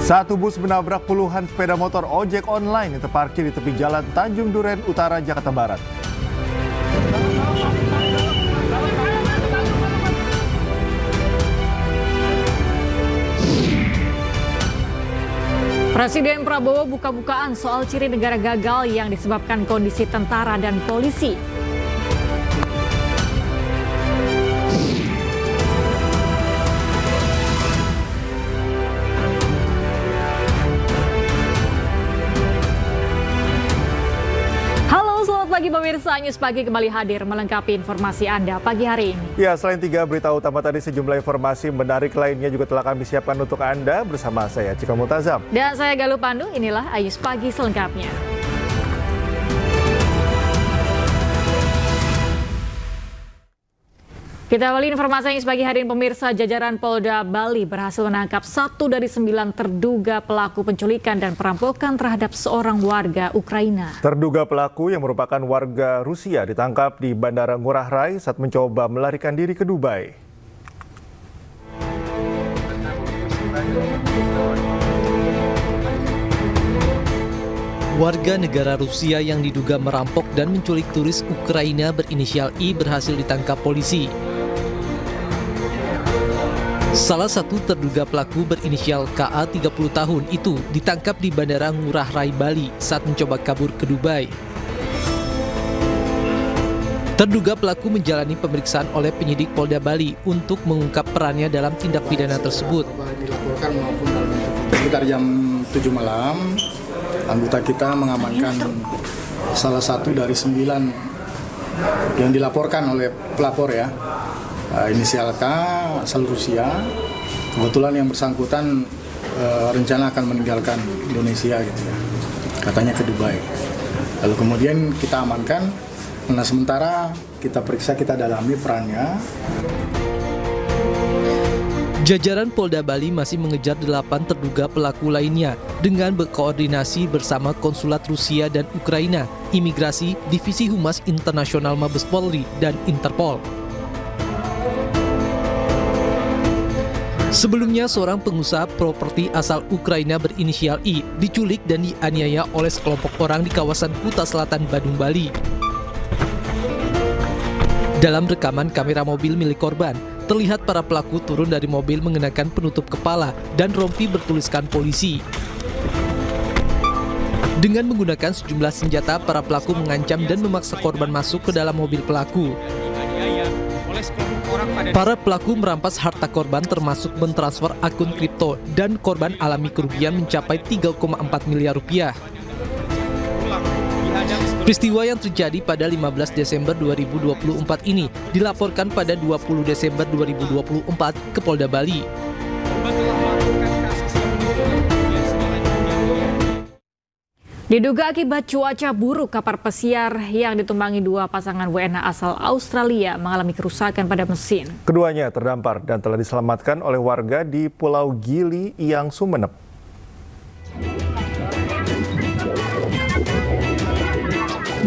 Satu bus menabrak puluhan sepeda motor ojek online yang terparkir di tepi jalan Tanjung Duren Utara, Jakarta Barat. Presiden Prabowo buka-bukaan soal ciri negara gagal yang disebabkan kondisi tentara dan polisi. Pagi pemirsa, News Pagi kembali hadir melengkapi informasi Anda pagi hari ini. Ya, selain 3 berita utama tadi, sejumlah informasi menarik lainnya juga telah kami siapkan untuk Anda bersama saya, Cika Multazam. Dan saya Galuh Pandu, inilah News Pagi selengkapnya. Kita awali informasi yang pagi hari ini pemirsa. Jajaran Polda Bali berhasil menangkap 1 dari 9 terduga pelaku penculikan dan perampokan terhadap seorang warga Ukraina. Terduga pelaku yang merupakan warga Rusia ditangkap di Bandara Ngurah Rai saat mencoba melarikan diri ke Dubai. Warga negara Rusia yang diduga merampok dan menculik turis Ukraina berinisial I berhasil ditangkap polisi. Salah satu terduga pelaku berinisial KA 30 tahun itu ditangkap di Bandara Ngurah Rai, Bali saat mencoba kabur ke Dubai. Terduga pelaku menjalani pemeriksaan oleh penyidik Polda Bali untuk mengungkap perannya dalam tindak pidana tersebut. Dilaporkan maupun dalam sekitar jam 7 malam, anggota kita mengamankan salah satu dari 9 yang dilaporkan oleh pelapor ya. Inisial K, asal Rusia. Kebetulan yang bersangkutan rencana akan meninggalkan Indonesia gitu ya. Katanya ke Dubai. Lalu kemudian kita amankan. Nah, sementara kita periksa, kita dalami perannya. Jajaran Polda Bali masih mengejar 8 terduga pelaku lainnya dengan berkoordinasi bersama Konsulat Rusia dan Ukraina, Imigrasi, Divisi Humas Internasional Mabes Polri, dan Interpol. Sebelumnya, seorang pengusaha properti asal Ukraina berinisial I diculik dan dianiaya oleh sekelompok orang di kawasan Kuta Selatan, Badung, Bali. Dalam rekaman kamera mobil milik korban, terlihat para pelaku turun dari mobil mengenakan penutup kepala dan rompi bertuliskan polisi. Dengan menggunakan sejumlah senjata, para pelaku mengancam dan memaksa korban masuk ke dalam mobil pelaku. Para pelaku merampas harta korban termasuk mentransfer akun kripto dan korban alami kerugian mencapai 3,4 miliar rupiah. Peristiwa yang terjadi pada 15 Desember 2024 ini dilaporkan pada 20 Desember 2024 ke Polda Bali. Diduga akibat cuaca buruk, kapal pesiar yang ditumpangi 2 pasangan WNA asal Australia mengalami kerusakan pada mesin. Keduanya terdampar dan telah diselamatkan oleh warga di Pulau Gili, Iyang, Sumeneb.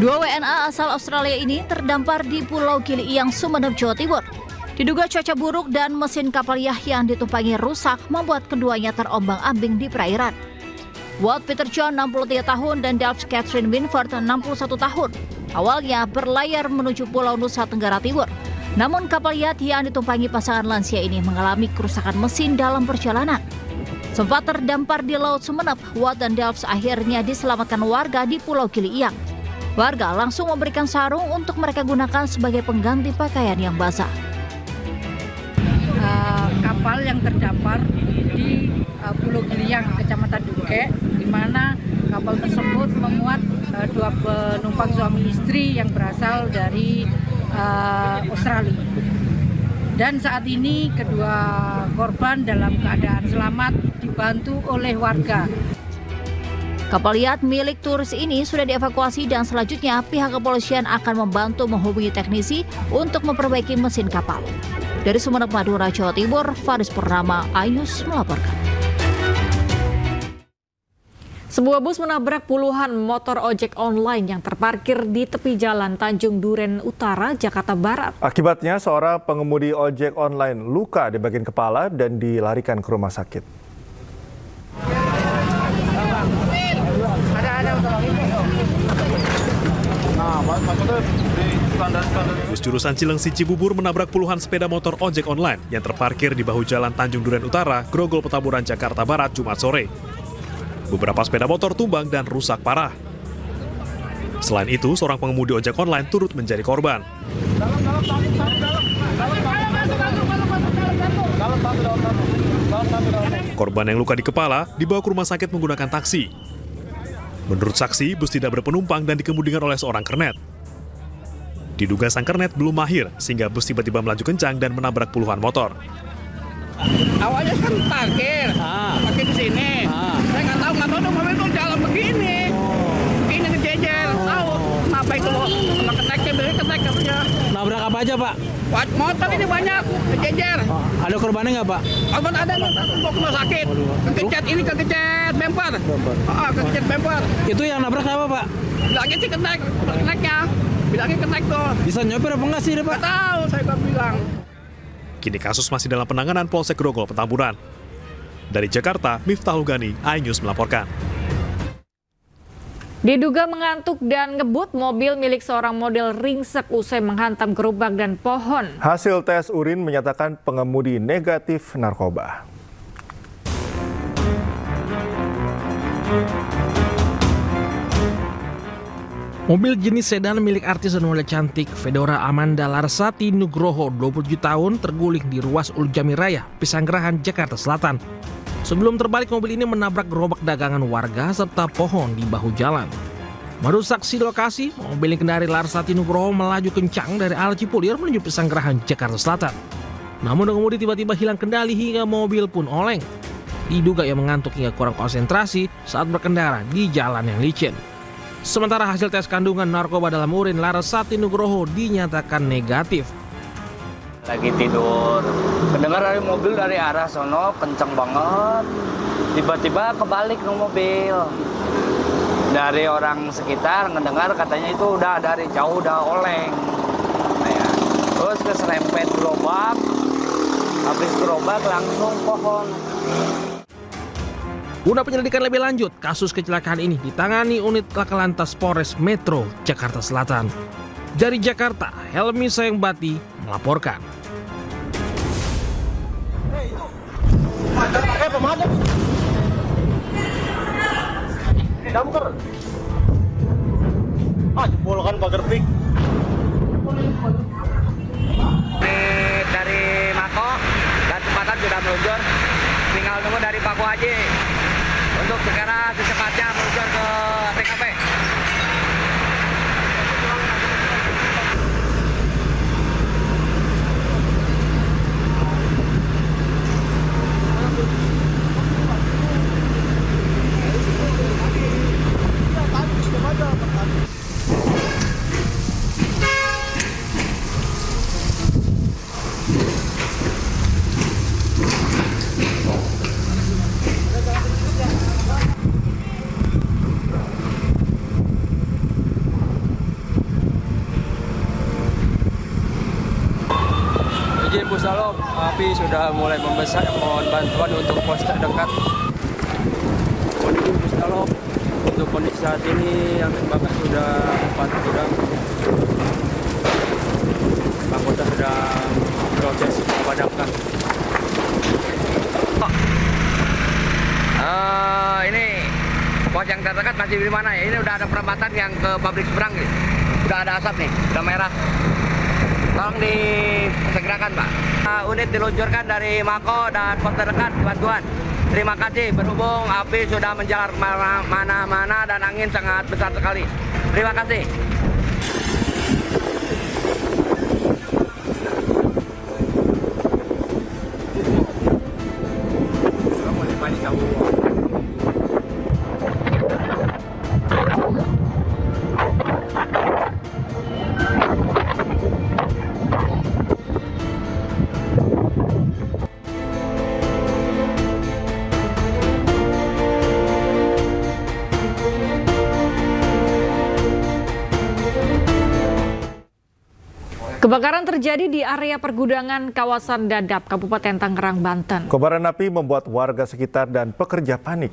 Dua WNA asal Australia ini terdampar di Pulau Gili, Iyang, Sumeneb, Jawa Timur. Diduga cuaca buruk dan mesin kapal yang ditumpangi rusak membuat keduanya terombang-ambing di perairan. Walt Peter John 63 tahun dan Delph Catherine Winford 61 tahun awalnya berlayar menuju Pulau Nusa Tenggara Timur. Namun kapal yacht yang ditumpangi pasangan lansia ini mengalami kerusakan mesin dalam perjalanan. Sempat terdampar di Laut Sumeneb, Walt dan Delph akhirnya diselamatkan warga di Pulau Gili, Iyang. Warga langsung memberikan sarung untuk mereka gunakan sebagai pengganti pakaian yang basah. Kapal yang terdampar di Pulau Gili, Iyang, Kecamatan Duke, di mana kapal tersebut memuat 2 penumpang suami istri yang berasal dari Australia. Dan saat ini kedua korban dalam keadaan selamat dibantu oleh warga. Kapal yacht milik turis ini sudah dievakuasi dan selanjutnya pihak kepolisian akan membantu menghubungi teknisi untuk memperbaiki mesin kapal. Dari Sumeneb, Madura, Jawa Timur, Faris Purnama, Ayus melaporkan. Sebuah bus menabrak puluhan motor ojek online yang terparkir di tepi jalan Tanjung Duren Utara, Jakarta Barat. Akibatnya, seorang pengemudi ojek online luka di bagian kepala dan dilarikan ke rumah sakit. Bus jurusan Cilengsi Cibubur menabrak puluhan sepeda motor ojek online yang terparkir di bahu jalan Tanjung Duren Utara, Grogol Petamburan, Jakarta Barat, Jumat sore. Beberapa sepeda motor tumbang dan rusak parah. Selain itu, seorang pengemudi ojek online turut menjadi korban. Korban yang luka di kepala dibawa ke rumah sakit menggunakan taksi. Menurut saksi, bus tidak berpenumpang dan dikemudikan oleh seorang kernet. Diduga sang kernet belum mahir, sehingga bus tiba-tiba melaju kencang dan menabrak puluhan motor. Awalnya kan parkir di sini. Saya nggak tahu dong mobil itu jalan begini. Begini ngejejer, tahu kenapa itu sama keneknya, beli kenek katanya. Nabrak apa aja, Pak? Motor ini banyak, ngejejer. Ada korbannya nggak, Pak? Korban ada nih, bawa ke rumah sakit. Kegecet bemper. Kegecet bemper. Itu yang nabrak apa, Pak? Bilangnya sih keneknya. Bilangnya kenek tuh. Bisa nyopir apa enggak sih, Pak? Nggak tahu, saya nggak bilang. Kini kasus masih dalam penanganan Polsek Grogol Petamburan. Dari Jakarta, Miftahul Gani, iNews melaporkan. Diduga mengantuk dan ngebut, mobil milik seorang model ringsek usai menghantam gerobak dan pohon. Hasil tes urin menyatakan pengemudi negatif narkoba. Mobil jenis sedan milik artis dan model cantik Fedora Amanda Larsati Nugroho, 27 tahun, terguling di ruas Ulu Jami Raya, Pesanggerahan, Jakarta Selatan. Sebelum terbalik, mobil ini menabrak gerobak dagangan warga serta pohon di bahu jalan. Menurut saksi lokasi, mobil yang kendari Larsati Nugroho melaju kencang dari arah Cipulir menuju Pesanggerahan, Jakarta Selatan. Namun pengemudi tiba-tiba hilang kendali hingga mobil pun oleng. Diduga ia mengantuk hingga kurang konsentrasi saat berkendara di jalan yang licin. Sementara hasil tes kandungan narkoba dalam urin Larsati Nugroho dinyatakan negatif. Lagi tidur, mendengar dari mobil dari arah sono kenceng banget. Tiba-tiba kebalik no mobil. Dari orang sekitar mendengar katanya itu udah dari jauh udah oleng. Nah, ya. Terus keserempet gerobak, habis gerobak langsung pohon. Guna penyelidikan lebih lanjut, kasus kecelakaan ini ditangani unit Laka Lantas Polres Metro Jakarta Selatan. Dari Jakarta, Helmi Sayangbati melaporkan. Jebol kan pagar pik. Dari Mako dan tempatan sudah meluncur. Tinggal nunggu dari Paku Haji untuk segera secepatnya meluncur ke TKP. Izin Pusalop, api sudah mulai membesar, mohon bantuan untuk pos terdekat. Mohon izin Pusalop, untuk kondisi saat ini yang terbakar sudah 4 gudang. Anggota sedang proses memadamkan. Ini pos yang terdekat masih di mana ya? Ini udah ada perempatan yang ke pabrik seberang nih. Udah ada asap nih, udah merah. Tolong disegerakan, Pak. Unit diluncurkan dari Mako dan pos terdekat bantuan. Terima kasih, berhubung api sudah menjalar mana-mana dan angin sangat besar sekali. Terima kasih. Kebakaran terjadi di area pergudangan kawasan Dadap, Kabupaten Tangerang, Banten. Kobaran api membuat warga sekitar dan pekerja panik.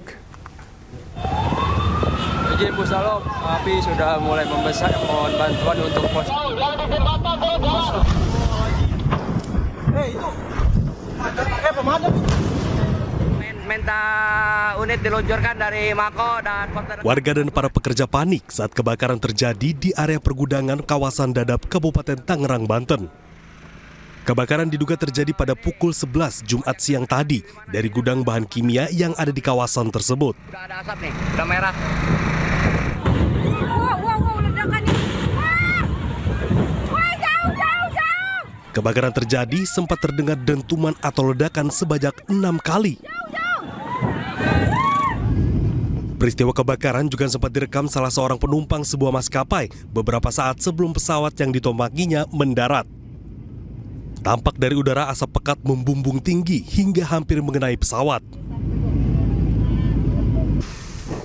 Izin Pusalop, api sudah mulai membesar. Mohon bantuan untuk pos. Minta unit diluncurkan dari Mako dan pos. Warga dan para pekerja panik saat kebakaran terjadi di area pergudangan kawasan Dadap, Kabupaten Tangerang, Banten. Kebakaran diduga terjadi pada pukul 11 Jumat siang tadi dari gudang bahan kimia yang ada di kawasan tersebut. Udah ada asap nih, udah merah. Ledakan ini. Jauh. Kebakaran terjadi sempat terdengar dentuman atau ledakan sebanyak 6 kali. Peristiwa kebakaran juga sempat direkam salah seorang penumpang sebuah maskapai beberapa saat sebelum pesawat yang ditumpanginya mendarat. Tampak dari udara asap pekat membumbung tinggi hingga hampir mengenai pesawat.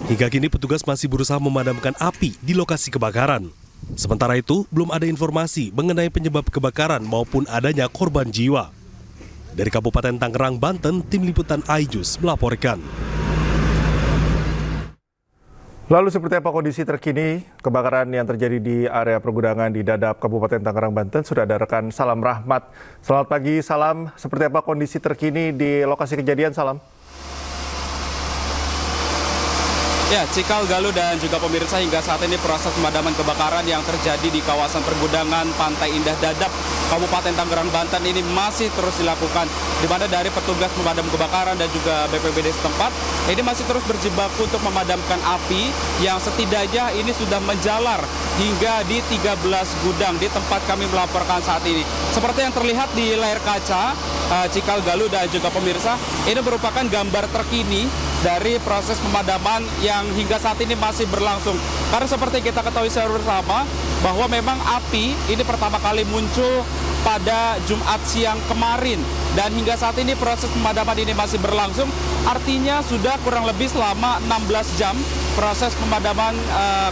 Hingga kini petugas masih berusaha memadamkan api di lokasi kebakaran. Sementara itu, belum ada informasi mengenai penyebab kebakaran maupun adanya korban jiwa. Dari Kabupaten Tangerang, Banten, Tim Liputan iJus melaporkan. Lalu seperti apa kondisi terkini kebakaran yang terjadi di area pergudangan di Dadap, Kabupaten Tangerang, Banten? Sudah ada rekan Salam Rahmat. Selamat pagi, Salam. Seperti apa kondisi terkini di lokasi kejadian, Salam? Ya, Cikal, Galuh, dan juga pemirsa, hingga saat ini proses pemadaman kebakaran yang terjadi di kawasan pergudangan Pantai Indah Dadap, Kabupaten Tangerang, Banten ini masih terus dilakukan, di mana dari petugas pemadam kebakaran dan juga BPBD setempat ini masih terus berjibaku untuk memadamkan api yang setidaknya ini sudah menjalar hingga di 13 gudang di tempat kami melaporkan saat ini. Seperti yang terlihat di layar kaca, Cikal, Galuh, dan juga pemirsa, ini merupakan gambar terkini dari proses pemadaman yang hingga saat ini masih berlangsung. Karena seperti kita ketahui secara bersama bahwa memang api ini pertama kali muncul pada Jumat siang kemarin, dan hingga saat ini proses pemadaman ini masih berlangsung. Artinya sudah kurang lebih selama 16 jam proses pemadaman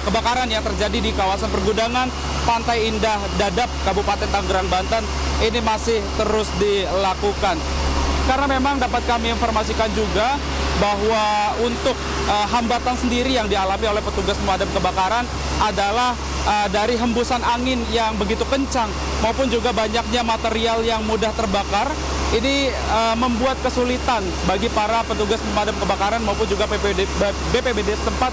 kebakaran yang terjadi di kawasan pergudangan Pantai Indah Dadap, Kabupaten Tangerang, Banten ini masih terus dilakukan. Karena memang dapat kami informasikan juga bahwa untuk hambatan sendiri yang dialami oleh petugas pemadam kebakaran adalah dari hembusan angin yang begitu kencang maupun juga banyaknya material yang mudah terbakar. Ini membuat kesulitan bagi para petugas pemadam kebakaran maupun juga BPBD setempat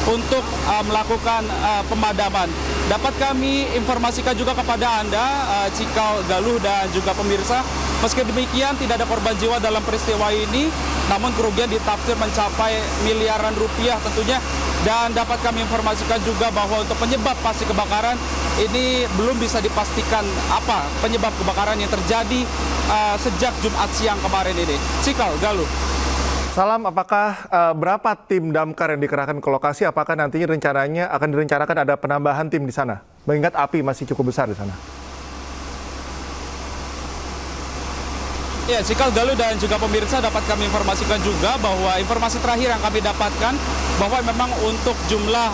untuk melakukan pemadaman. Dapat kami informasikan juga kepada Anda, Cikal, Galuh, dan juga pemirsa, meski demikian tidak ada korban jiwa dalam peristiwa ini, namun kerugian ditafsir mencapai miliaran rupiah tentunya. Dan dapat kami informasikan juga bahwa untuk penyebab pasti kebakaran ini belum bisa dipastikan apa penyebab kebakaran yang terjadi sejak Jumat siang kemarin ini. Cikal, Galuh. Salam, apakah berapa tim damkar yang dikerahkan ke lokasi? Apakah nantinya rencananya akan direncanakan ada penambahan tim di sana? Mengingat api masih cukup besar di sana. Ya, Cikal, Galuh, dan juga pemirsa, dapat kami informasikan juga bahwa informasi terakhir yang kami dapatkan bahwa memang untuk jumlah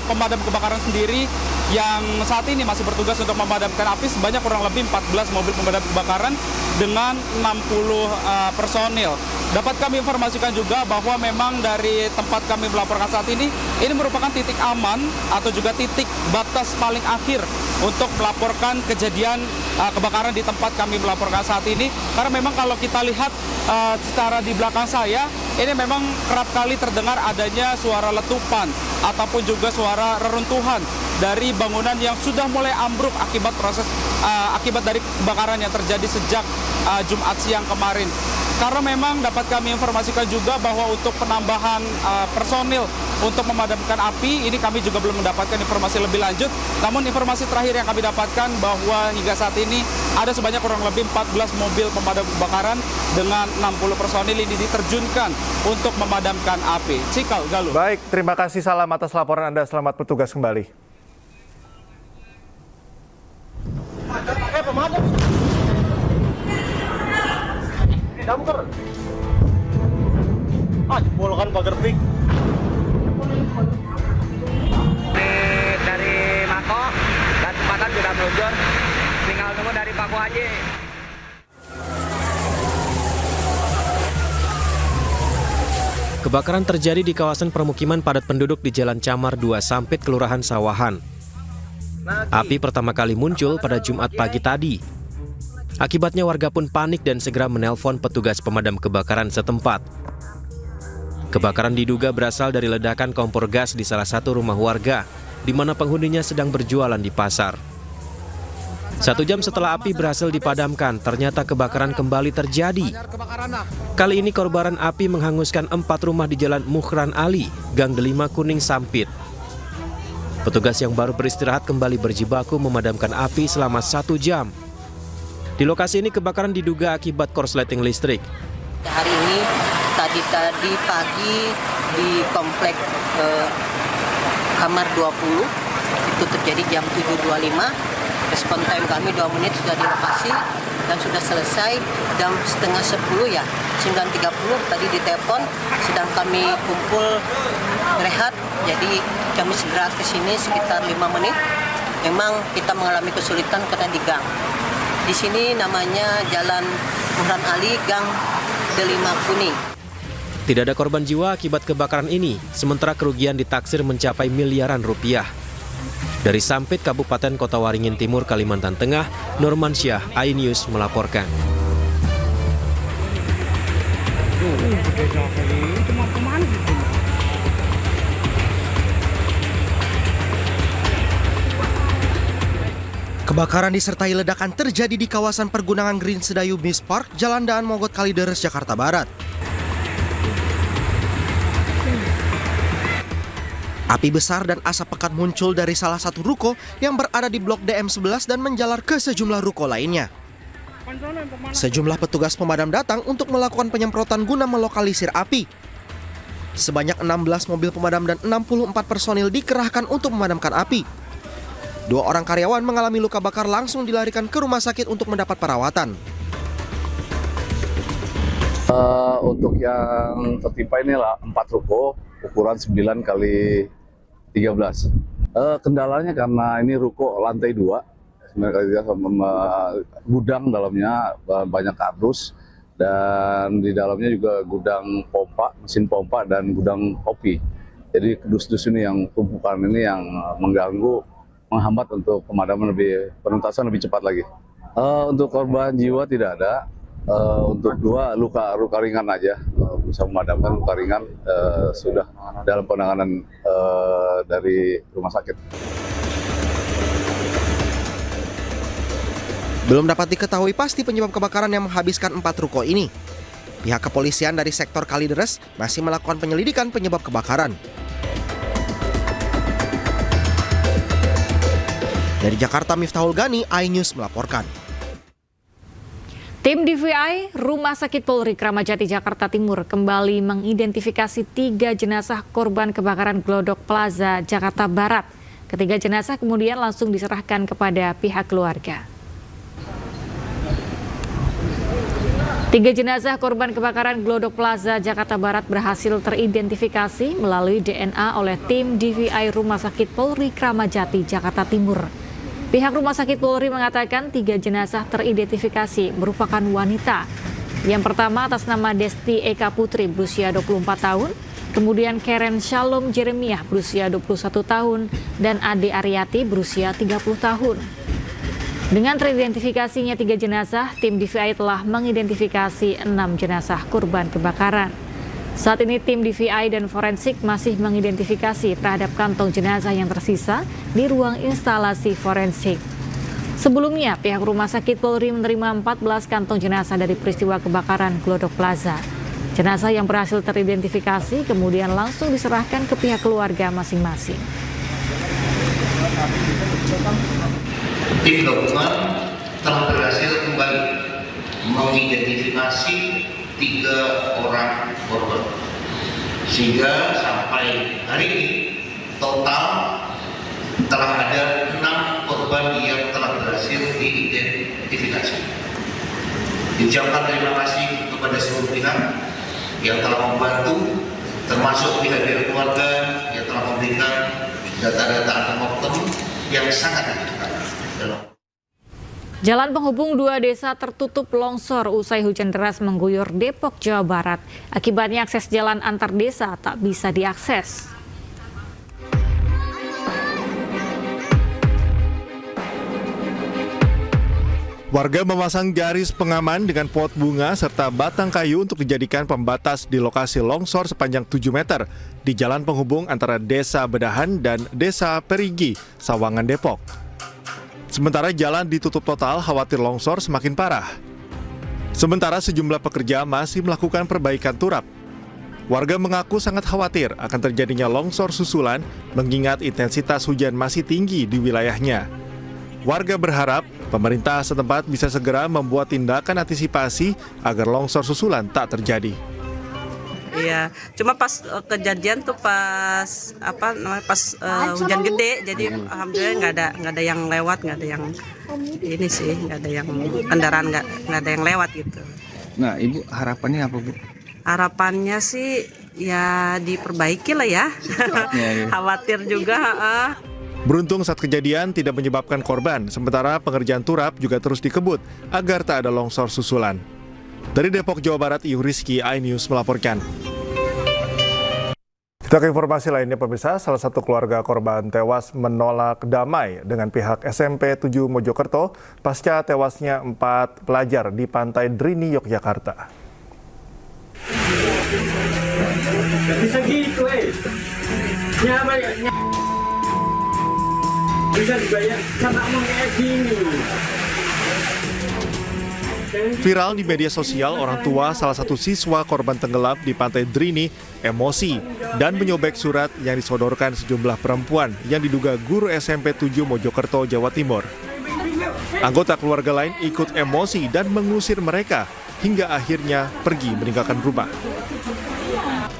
pemadam kebakaran sendiri yang saat ini masih bertugas untuk memadamkan api sebanyak kurang lebih 14 mobil pemadam kebakaran dengan 60 personil. Dapat kami informasikan juga bahwa memang dari tempat kami melaporkan saat ini merupakan titik aman atau juga titik batas paling akhir untuk melaporkan kejadian kebakaran di tempat kami melaporkan saat ini. Karena memang kalau kita lihat secara di belakang saya, ini memang kerap kali terdengar adanya suara letupan ataupun juga suara reruntuhan dari bangunan yang sudah mulai ambruk akibat akibat dari kebakaran yang terjadi sejak Jumat siang kemarin. Karena memang dapat kami informasikan juga bahwa untuk penambahan personil untuk memadamkan api, ini kami juga belum mendapatkan informasi lebih lanjut. Namun informasi terakhir yang kami dapatkan bahwa hingga saat ini ada sebanyak kurang lebih 14 mobil pemadam kebakaran dengan 60 personil ini diterjunkan untuk memadamkan api. Cikal, Galuh. Baik, terima kasih Salam atas laporan Anda. Selamat bertugas kembali. Damkar. Jebol kan pagar pik. Dari Mako dan tempatan sudah meluncur. Tinggal tunggu dari Paku Haji. Kebakaran terjadi di kawasan permukiman padat penduduk di Jalan Camar 2 Sampit, Kelurahan Sawahan. Api pertama kali muncul pada Jumat pagi tadi. Akibatnya warga pun panik dan segera menelpon petugas pemadam kebakaran setempat. Kebakaran diduga berasal dari ledakan kompor gas di salah satu rumah warga, di mana penghuninya sedang berjualan di pasar. 1 jam setelah api berhasil dipadamkan, ternyata kebakaran kembali terjadi. Kali ini kobaran api menghanguskan 4 rumah di Jalan Mukhran Ali, Gang Delima Kuning Sampit. Petugas yang baru beristirahat kembali berjibaku memadamkan api selama 1 jam. Di lokasi ini kebakaran diduga akibat korsleting listrik. Hari ini tadi pagi di komplek Kamar 20 itu terjadi jam 7.25. Respon time kami 2 menit sudah di lokasi dan sudah selesai jam setengah 10 ya, 9.30 tadi ditelepon, sedang kami kumpul rehat, jadi kami segera ke sini sekitar 5 menit. Memang kita mengalami kesulitan karena di gang. Di sini namanya Jalan Mukhran Ali, Gang Delima Kuning. Tidak ada korban jiwa akibat kebakaran ini, sementara kerugian ditaksir mencapai miliaran rupiah. Dari Sampit, Kabupaten Kota Waringin Timur, Kalimantan Tengah, Nurmansyah, iNews melaporkan. Kebakaran disertai ledakan terjadi di kawasan pergunungan Green Sedayu Beach Park, Jalan Daan Mogot Kalideres, Jakarta Barat. Api besar dan asap pekat muncul dari salah satu ruko yang berada di blok DM11 dan menjalar ke sejumlah ruko lainnya. Sejumlah petugas pemadam datang untuk melakukan penyemprotan guna melokalisir api. Sebanyak 16 mobil pemadam dan 64 personil dikerahkan untuk memadamkan api. 2 orang karyawan mengalami luka bakar langsung dilarikan ke rumah sakit untuk mendapat perawatan. Untuk yang tertimpa inilah 4 ruko, ukuran 9 kali 13. Kendalanya karena ini ruko lantai 2, 9 kali 13, gudang dalamnya banyak kardus, dan di dalamnya juga gudang pompa, mesin pompa, dan gudang kopi. Jadi dus-dus ini yang tumpukan ini yang mengganggu, menghambat untuk pemadaman penuntasan lebih cepat lagi. Untuk korban jiwa tidak ada. Untuk 2 luka ringan aja, bisa memadamkan luka ringan, sudah dalam penanganan dari rumah sakit. Belum dapat diketahui pasti penyebab kebakaran yang menghabiskan 4 ruko ini. Pihak kepolisian dari sektor Kalideres masih melakukan penyelidikan penyebab kebakaran. Dari Jakarta, Miftahul Gani, iNews melaporkan. Tim DVI Rumah Sakit Polri Kramat Jati Jakarta Timur kembali mengidentifikasi 3 jenazah korban kebakaran Glodok Plaza Jakarta Barat. Ketiga jenazah kemudian langsung diserahkan kepada pihak keluarga. 3 jenazah korban kebakaran Glodok Plaza Jakarta Barat berhasil teridentifikasi melalui DNA oleh tim DVI Rumah Sakit Polri Kramat Jati Jakarta Timur. Pihak Rumah Sakit Polri mengatakan 3 jenazah teridentifikasi merupakan wanita. Yang pertama atas nama Desti Eka Putri berusia 24 tahun, kemudian Karen Shalom Jeremiah berusia 21 tahun, dan Ade Aryati berusia 30 tahun. Dengan teridentifikasinya 3 jenazah, tim DVI telah mengidentifikasi 6 jenazah korban kebakaran. Saat ini tim DVI dan forensik masih mengidentifikasi terhadap kantong jenazah yang tersisa di ruang instalasi forensik. Sebelumnya, pihak Rumah Sakit Polri menerima 14 kantong jenazah dari peristiwa kebakaran Glodok Plaza. Jenazah yang berhasil teridentifikasi kemudian langsung diserahkan ke pihak keluarga masing-masing. Tim gabungan telah berhasil kembali mengidentifikasi 3 orang korban, sehingga sampai hari ini total telah ada 6 korban yang telah berhasil diidentifikasi. Diucapkan terima kasih kepada seluruh pihak yang telah membantu, termasuk pihak dari keluarga yang telah memberikan data-data antemortem yang sangat dibutuhkan. Jalan penghubung dua desa tertutup longsor usai hujan deras mengguyur Depok, Jawa Barat. Akibatnya akses jalan antar desa tak bisa diakses. Warga memasang garis pengaman dengan pot bunga serta batang kayu untuk dijadikan pembatas di lokasi longsor sepanjang 7 meter di jalan penghubung antara Desa Bedahan dan Desa Perigi, Sawangan, Depok. Sementara jalan ditutup total khawatir longsor semakin parah. Sementara sejumlah pekerja masih melakukan perbaikan turap. Warga mengaku sangat khawatir akan terjadinya longsor susulan mengingat intensitas hujan masih tinggi di wilayahnya. Warga berharap pemerintah setempat bisa segera membuat tindakan antisipasi agar longsor susulan tak terjadi. Iya, cuma pas kejadian tuh pas hujan gede, jadi alhamdulillah nggak ada yang lewat, nggak ada yang ini sih, nggak ada yang kendaraan nggak ada yang lewat gitu. Nah, Ibu harapannya apa, Bu? Harapannya sih ya diperbaiki lah ya. Khawatir juga. Beruntung saat kejadian tidak menyebabkan korban, sementara pengerjaan turap juga terus dikebut agar tak ada longsor susulan. Dari Depok, Jawa Barat, Iyu Rizky, iNews melaporkan. Kita ke informasi lainnya, pemirsa. Salah satu keluarga korban tewas menolak damai dengan pihak SMP 7 Mojokerto pasca tewasnya 4 pelajar di Pantai Drini, Yogyakarta. Bisa gitu, bisa dibayar sama kayak gini. Viral di media sosial, orang tua salah satu siswa korban tenggelam di Pantai Drini emosi dan menyobek surat yang disodorkan sejumlah perempuan yang diduga guru SMP 7 Mojokerto, Jawa Timur. Anggota keluarga lain ikut emosi dan mengusir mereka hingga akhirnya pergi meninggalkan rumah.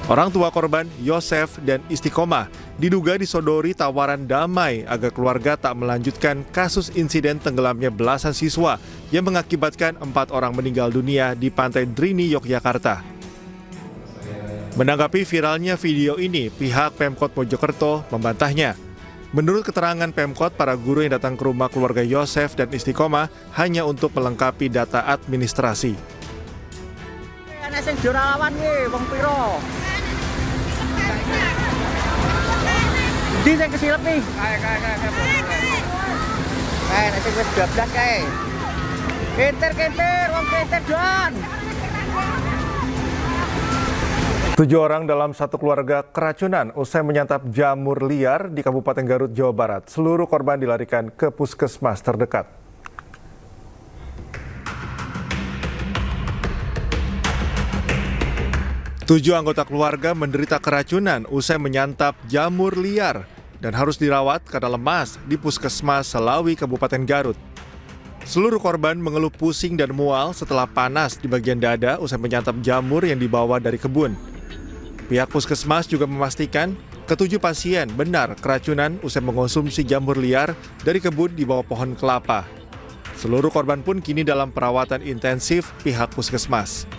Orang tua korban, Yosef dan Istiqomah, diduga disodori tawaran damai agar keluarga tak melanjutkan kasus insiden tenggelamnya belasan siswa yang mengakibatkan 4 orang meninggal dunia di Pantai Drini, Yogyakarta. Menanggapi viralnya video ini, pihak Pemkot Mojokerto membantahnya. Menurut keterangan Pemkot, para guru yang datang ke rumah keluarga Yosef dan Istiqomah hanya untuk melengkapi data administrasi. Ana sing juara lawan iki wong piro? Di sing kesilep nih. Kae nek sing wis 12 kae. Kenter wong kenter doan. 7 orang dalam satu keluarga keracunan usai menyantap jamur liar di Kabupaten Garut, Jawa Barat. Seluruh korban dilarikan ke puskesmas terdekat. Tujuh anggota keluarga menderita keracunan usai menyantap jamur liar dan harus dirawat karena lemas di puskesmas Selawi, Kabupaten Garut. Seluruh korban mengeluh pusing dan mual setelah panas di bagian dada usai menyantap jamur yang dibawa dari kebun. Pihak puskesmas juga memastikan ketujuh pasien benar keracunan usai mengonsumsi jamur liar dari kebun di bawah pohon kelapa. Seluruh korban pun kini dalam perawatan intensif pihak puskesmas.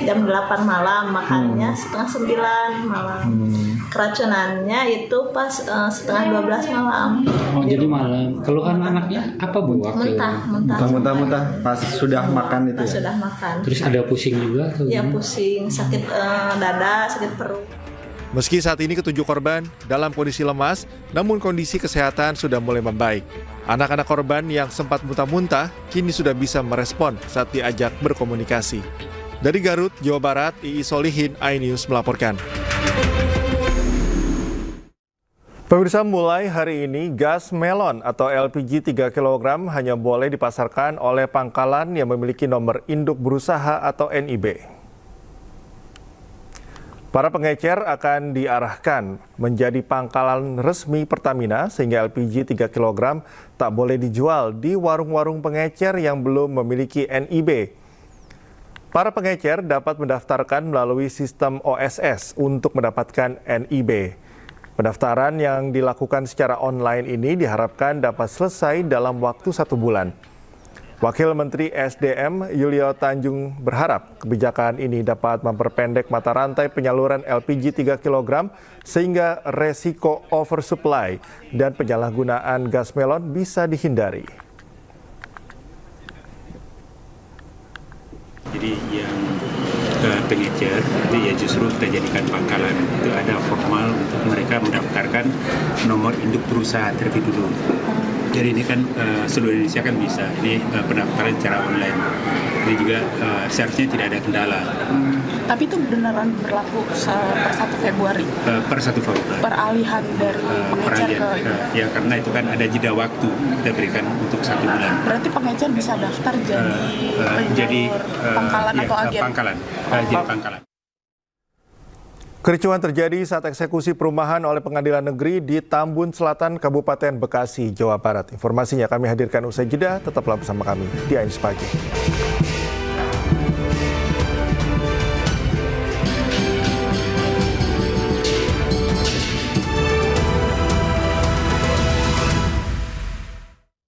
Jam 8 malam, makannya setengah 9 malam. Keracunannya itu pas setengah 12 malam. Oh, jadi malam. Keluhan anaknya apa, Bu? Muntah pas sudah makan itu ya? Sudah makan. Terus ada pusing juga? Ya pusing, sakit dada, sakit perut. Meski saat ini ketujuh korban dalam kondisi lemas, namun kondisi kesehatan sudah mulai membaik. Anak-anak korban yang sempat muntah-muntah kini sudah bisa merespon saat diajak berkomunikasi. Dari Garut, Jawa Barat, Ii Solihin, iNews melaporkan. Pemirsa, mulai hari ini gas melon atau LPG 3 kg hanya boleh dipasarkan oleh pangkalan yang memiliki nomor induk berusaha atau NIB. Para pengecer akan diarahkan menjadi pangkalan resmi Pertamina sehingga LPG 3 kg tak boleh dijual di warung-warung pengecer yang belum memiliki NIB. Para pengecer dapat mendaftarkan melalui sistem OSS untuk mendapatkan NIB. Pendaftaran yang dilakukan secara online ini diharapkan dapat selesai dalam waktu 1 bulan. Wakil Menteri SDM Yulio Tanjung berharap kebijakan ini dapat memperpendek mata rantai penyaluran LPG 3 kg sehingga resiko oversupply dan penyalahgunaan gas melon bisa dihindari. Jadi yang pengecer itu ya justru kita jadikan pangkalan. Itu ada formal untuk mereka mendaftarkan nomor induk perusahaan terlebih dulu. Jadi ini kan seluruh Indonesia kan bisa. Ini pendaftaran secara online. Ini juga seharusnya tidak ada kendala. Tapi itu beneran berlaku per 1 Februari? Per 1 Februari. Peralihan dari pengecer ke... Ya karena itu kan ada jeda waktu kita berikan untuk 1 bulan. Berarti pengecer bisa daftar jadi pangkalan atau agen? Pangkalan, jadi pangkalan. Kericuhan terjadi saat eksekusi perumahan oleh Pengadilan Negeri di Tambun Selatan, Kabupaten Bekasi, Jawa Barat. Informasinya kami hadirkan usai jeda, tetaplah bersama kami di AINS Pagi.